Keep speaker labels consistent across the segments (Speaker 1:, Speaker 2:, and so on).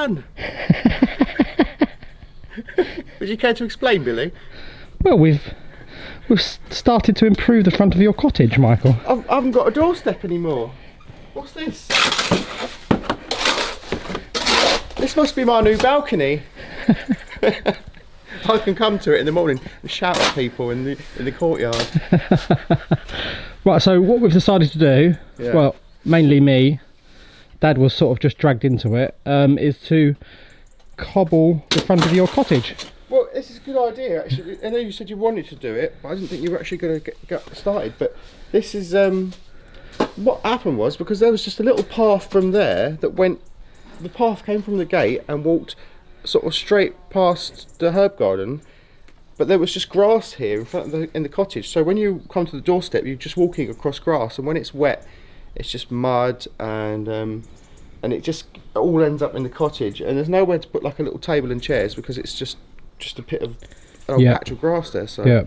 Speaker 1: done? Would you care to explain, Billy?
Speaker 2: Well, we've started to improve the front of your cottage, Michael.
Speaker 1: I haven't got a doorstep anymore. What's this? This must be my new balcony. I can come to it in the morning and shout at people in the courtyard.
Speaker 2: Right, so what we've decided to do, well, mainly me, Dad was sort of just dragged into it, is to cobble the front of your cottage.
Speaker 1: Well, this is a good idea, actually. I know you said you wanted to do it, but I didn't think you were actually going to get started. But this is what happened was, because there was just a little path from there that went. The path came from the gate and walked sort of straight past the herb garden, but there was just grass here in front of in the cottage. So when you come to the doorstep, you're just walking across grass, and when it's wet, it's just mud, and it just all ends up in the cottage. And there's nowhere to put like a little table and chairs because it's just a bit of patch of grass there. So
Speaker 2: yeah.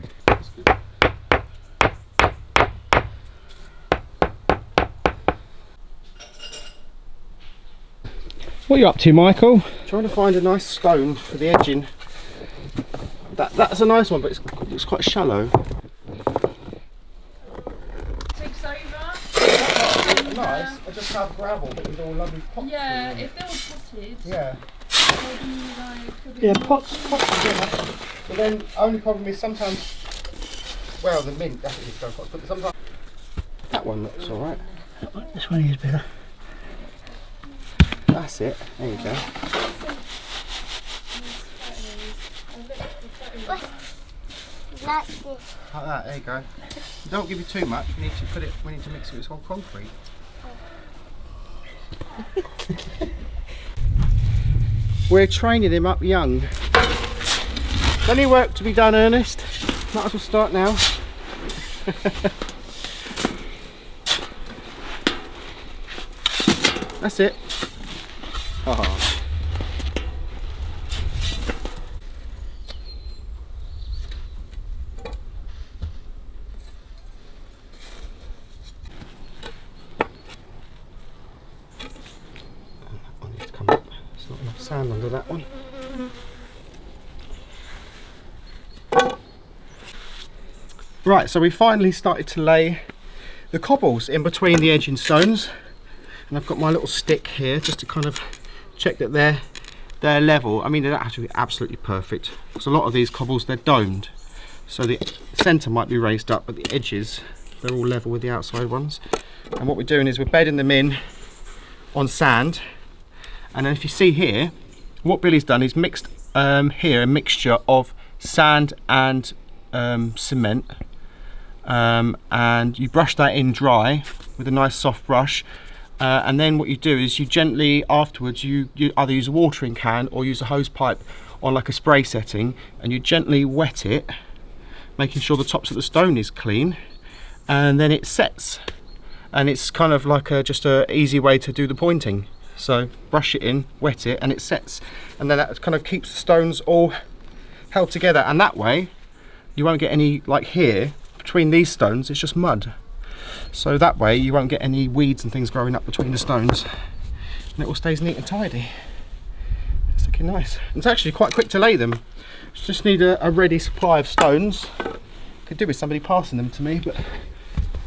Speaker 2: What are you up to, Michael?
Speaker 1: Trying to find a nice stone for the edging. That's a nice one, but it's quite shallow.
Speaker 3: Takes over.
Speaker 1: Nice. I just have gravel, but with all lovely pots.
Speaker 3: Yeah, if they were potted.
Speaker 1: Yeah.
Speaker 3: Maybe like
Speaker 1: Pots. Yeah. But then only problem is sometimes. Well, the mint definitely go pots, but sometimes that one looks all right.
Speaker 2: This one is better.
Speaker 1: That's it. There you go.
Speaker 4: Like this.
Speaker 1: Like that. There you go. Don't give it too much. We need to put it. We need to mix it with some concrete. We're training him up young. Plenty of work to be done, Ernest. Might as well start now. That's it. Oh. That one needs to come up. There's not enough sand under that one. Right, so we finally started to lay the cobbles in between the edging stones, and I've got my little stick here just to kind of check that they're level. I mean, they don't have to be absolutely perfect because a lot of these cobbles, they're domed, so the centre might be raised up, but the edges, they're all level with the outside ones. And what we're doing is we're bedding them in on sand, and then if you see here, what Billy's done is mixed here a mixture of sand and cement, and you brush that in dry with a nice soft brush, and then what you do is you gently afterwards you either use a watering can or use a hose pipe on like a spray setting, and you gently wet it, making sure the tops of the stone is clean, and then it sets, and it's kind of like just a easy way to do the pointing. So brush it in, wet it, and it sets, and then that kind of keeps the stones all held together, and that way you won't get any, like here between these stones it's just mud, so that way you won't get any weeds and things growing up between the stones, and it all stays neat and tidy. It's looking nice. It's actually quite quick to lay them. Just need a ready supply of stones. Could do with somebody passing them to me, but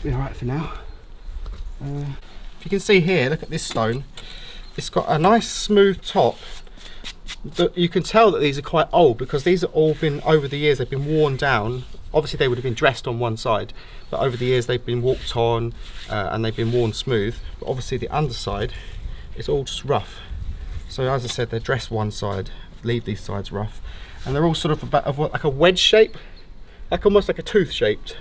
Speaker 1: be alright for now. If you can see here, look at this stone. It's got a nice smooth top. You can tell that these are quite old because these have all been, over the years, they've been worn down. Obviously they would have been dressed on one side, but over the years they've been walked on and they've been worn smooth. But obviously the underside is all just rough. So as I said, they're dressed one side, leave these sides rough, and they're all sort of about like a wedge shape, like almost like a tooth shaped.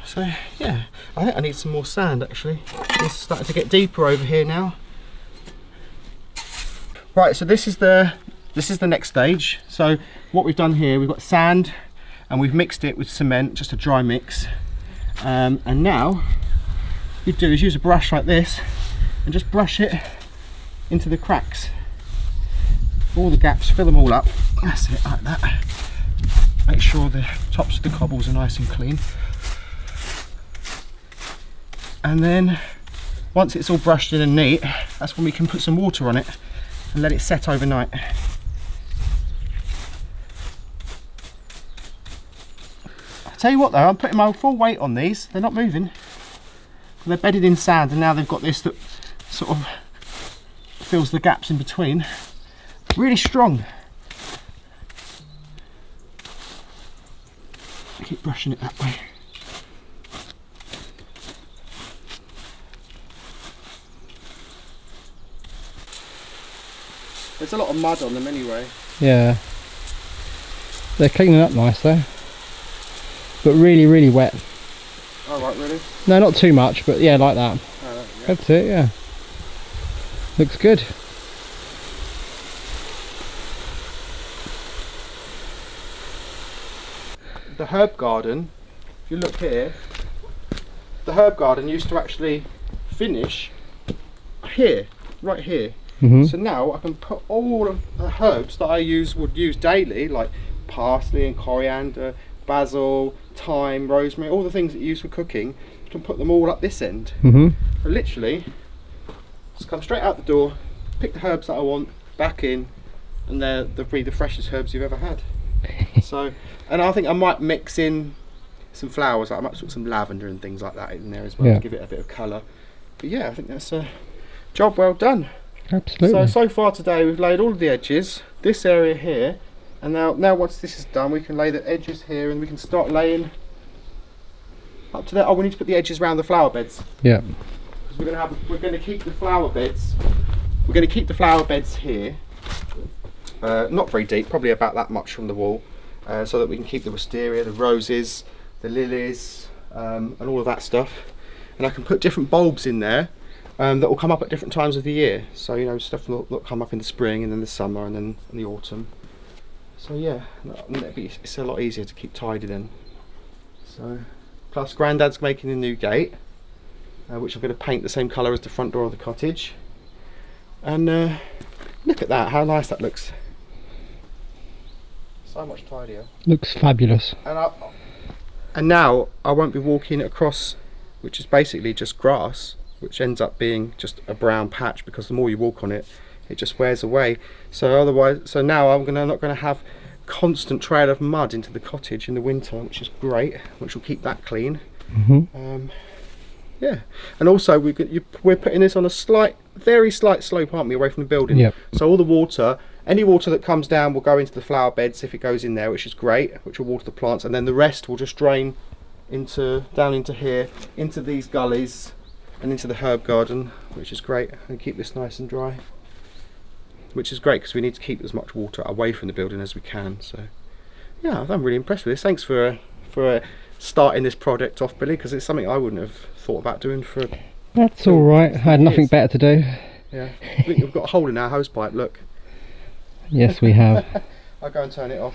Speaker 1: So yeah, I think I need some more sand actually. It's starting to get deeper over here now. Right, so this is the next stage. So what we've done here, we've got sand and we've mixed it with cement, just a dry mix. And now what you do is use a brush like this and just brush it into the cracks, all the gaps, fill them all up. That's it, like that. Make sure the tops of the cobbles are nice and clean. And then once it's all brushed in and neat, that's when we can put some water on it and let it set overnight. I'll tell you what though, I'm putting my full weight on these, they're not moving. They're bedded in sand and now they've got this that sort of fills the gaps in between. Really strong. I keep brushing it that way. There's a lot of mud on them anyway.
Speaker 2: Yeah. They're cleaning up nice though. But really, really wet.
Speaker 1: Oh right, really?
Speaker 2: No, not too much, but yeah, like that.
Speaker 1: Oh, yeah.
Speaker 2: That's it, yeah. Looks good.
Speaker 1: The herb garden, if you look here, the herb garden used to actually finish here, right here. So now I can put all of the herbs that I would use daily, like parsley and coriander, basil, thyme, rosemary, all the things that you use for cooking, I can put them all up this end. So literally, just come straight out the door, pick the herbs that I want, back in, and they're the freshest herbs you've ever had. So, and I think I might mix in some flowers, like I might put some lavender and things like that in there as well, to give it a bit of colour. But yeah, I think that's a job well done.
Speaker 2: Absolutely.
Speaker 1: So far today we've laid all of the edges, this area here, and now once this is done we can lay the edges here and we can start laying up to there. Oh, we need to put the edges around the flower beds.
Speaker 2: Yeah.
Speaker 1: Because we're going to keep the flower beds. We're going to keep the flower beds here, not very deep, probably about that much from the wall, so that we can keep the wisteria, the roses, the lilies, and all of that stuff. And I can put different bulbs in there. That will come up at different times of the year, so you know, stuff will come up in the spring and then the summer and then in the autumn. So yeah, it's a lot easier to keep tidy then. So plus Grandad's making a new gate, which I'm going to paint the same colour as the front door of the cottage. And look at that, how nice that looks. So much tidier.
Speaker 2: Looks fabulous.
Speaker 1: And now I won't be walking across, which is basically just grass, which ends up being just a brown patch, because the more you walk on it, it just wears away. So now I'm not going to have constant trail of mud into the cottage in the winter, which is great, which will keep that clean. Yeah, and also we're putting this on a very slight slope, aren't we, away from the building?
Speaker 2: Yep.
Speaker 1: So all the water, any water that comes down will go into the flower beds if it goes in there, which is great, which will water the plants, and then the rest will just drain down into here, into these gullies, and into the herb garden, which is great, and keep this nice and dry, which is great because we need to keep as much water away from the building as we can. So yeah, I'm really impressed with this. Thanks for starting this project off, Billy, because it's something I wouldn't have thought about doing for
Speaker 2: That's all right. I had nothing better to do.
Speaker 1: Yeah, we've got a hole in our hose pipe, look.
Speaker 2: Yes, we have.
Speaker 1: I'll go and turn it off.